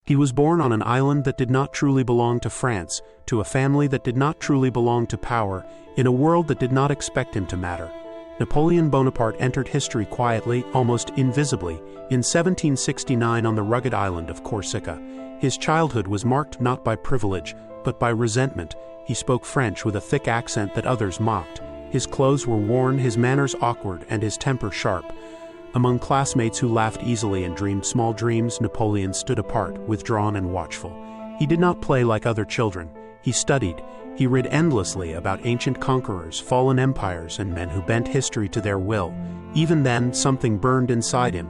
He was born on an island that did not truly belong to France, to a family that did not truly belong to power, in a world that did not expect him to matter. Napoleon Bonaparte entered history quietly, almost invisibly, in 1769 on the rugged island of Corsica. His childhood was marked not by privilege, but by resentment. He spoke French with a thick accent that others mocked. His clothes were worn, his manners awkward, and his temper sharp. Among classmates who laughed easily and dreamed small dreams, Napoleon stood apart, withdrawn and watchful. He did not play like other children. He studied. He read endlessly about ancient conquerors, fallen empires, and men who bent history to their will. Even then, something burned inside him.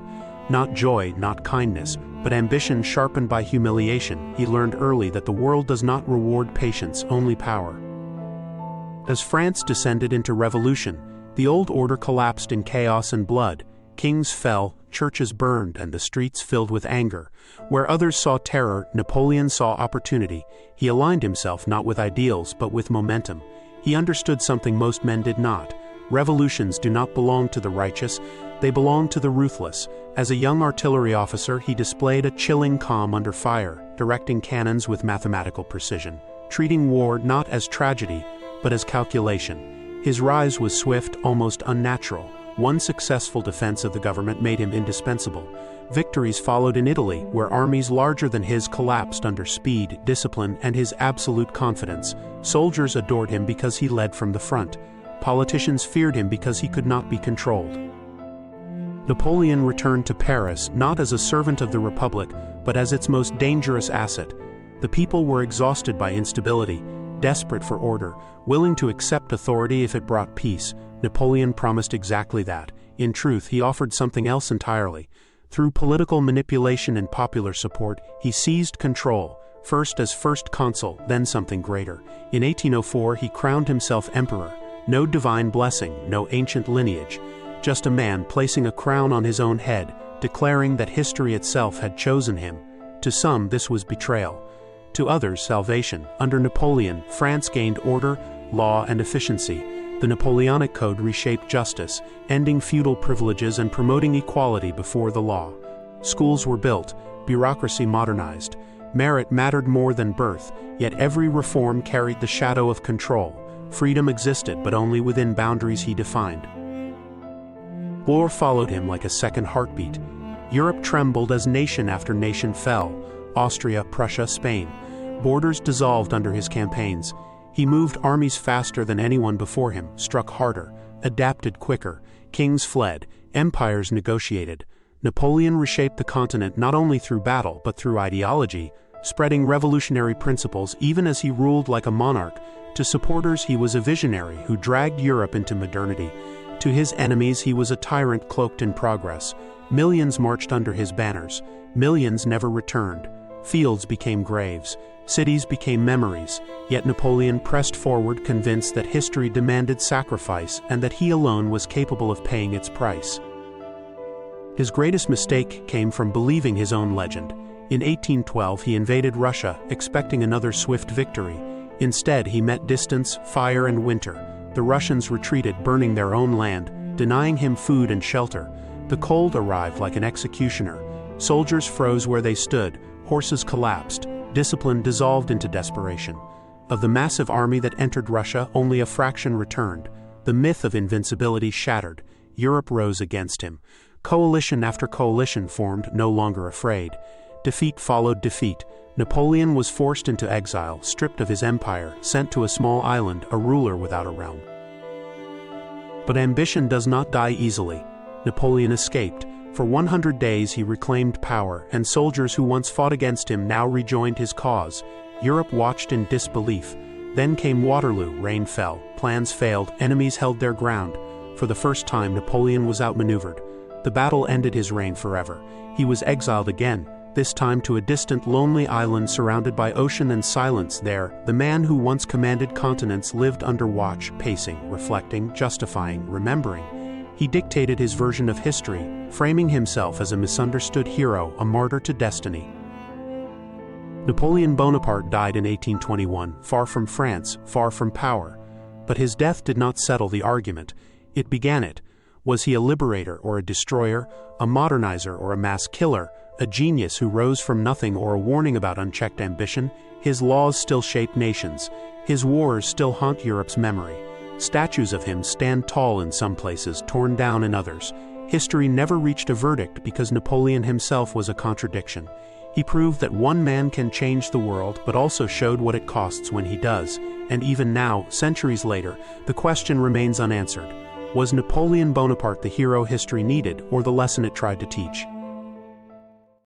Not joy, not kindness, but ambition sharpened by humiliation. He learned early that the world does not reward patience, only power. As France descended into revolution, the old order collapsed in chaos and blood. Kings fell, churches burned, and the streets filled with anger. Where others saw terror, Napoleon saw opportunity. He aligned himself not with ideals, but with momentum. He understood something most men did not. Revolutions do not belong to the righteous, they belong to the ruthless. As a young artillery officer, he displayed a chilling calm under fire, directing cannons with mathematical precision, treating war not as tragedy, but as calculation. His rise was swift, almost unnatural. One successful defense of the government made him indispensable. Victories followed in Italy, where armies larger than his collapsed under speed, discipline, and his absolute confidence. Soldiers adored him because he led from the front. Politicians feared him because he could not be controlled. Napoleon returned to Paris not as a servant of the Republic, but as its most dangerous asset. The people were exhausted by instability, desperate for order, willing to accept authority if it brought peace. Napoleon promised exactly that. In truth, he offered something else entirely. Through political manipulation and popular support, he seized control, first as first consul, then something greater. In 1804, he crowned himself emperor. No divine blessing, no ancient lineage, just a man placing a crown on his own head, declaring that history itself had chosen him. To some, this was betrayal. To others, salvation. Under Napoleon, France gained order, law, and efficiency. The Napoleonic Code reshaped justice, ending feudal privileges and promoting equality before the law. Schools were built, bureaucracy modernized. Merit mattered more than birth, yet every reform carried the shadow of control. Freedom existed, but only within boundaries he defined. War followed him like a second heartbeat. Europe trembled as nation after nation fell. Austria, Prussia, Spain. Borders dissolved under his campaigns. He moved armies faster than anyone before him, struck harder, adapted quicker. Kings fled, empires negotiated. Napoleon reshaped the continent not only through battle but through ideology, spreading revolutionary principles even as he ruled like a monarch. To supporters, he was a visionary who dragged Europe into modernity. To his enemies, he was a tyrant cloaked in progress. Millions marched under his banners. Millions never returned. Fields became graves. Cities became memories, yet Napoleon pressed forward, convinced that history demanded sacrifice and that he alone was capable of paying its price. His greatest mistake came from believing his own legend. In 1812, he invaded Russia, expecting another swift victory. Instead, he met distance, fire, and winter. The Russians retreated, burning their own land, denying him food and shelter. The cold arrived like an executioner. Soldiers froze where they stood, horses collapsed. Discipline dissolved into desperation. Of the massive army that entered Russia, only a fraction returned. The myth of invincibility shattered. Europe rose against him. Coalition after coalition formed, no longer afraid. Defeat followed defeat. Napoleon was forced into exile, stripped of his empire, sent to a small island, a ruler without a realm. But ambition does not die easily. Napoleon escaped. For 100 days he reclaimed power, and soldiers who once fought against him now rejoined his cause. Europe watched in disbelief. Then came Waterloo, rain fell, plans failed, enemies held their ground. For the first time, Napoleon was outmaneuvered. The battle ended his reign forever. He was exiled again, this time to a distant, lonely island surrounded by ocean and silence. There, the man who once commanded continents lived under watch, pacing, reflecting, justifying, remembering. He dictated his version of history, framing himself as a misunderstood hero, a martyr to destiny. Napoleon Bonaparte died in 1821, far from France, far from power. But his death did not settle the argument. It began it. Was he a liberator or a destroyer, a modernizer or a mass killer, A genius who rose from nothing or a warning about unchecked ambition, his laws still shape nations. His wars still haunt Europe's memory. Statues of him stand tall in some places, torn down in others. History never reached a verdict because Napoleon himself was a contradiction. He proved that one man can change the world, but also showed what it costs when he does. And even now, centuries later, the question remains unanswered. Was Napoleon Bonaparte the hero history needed, or the lesson it tried to teach?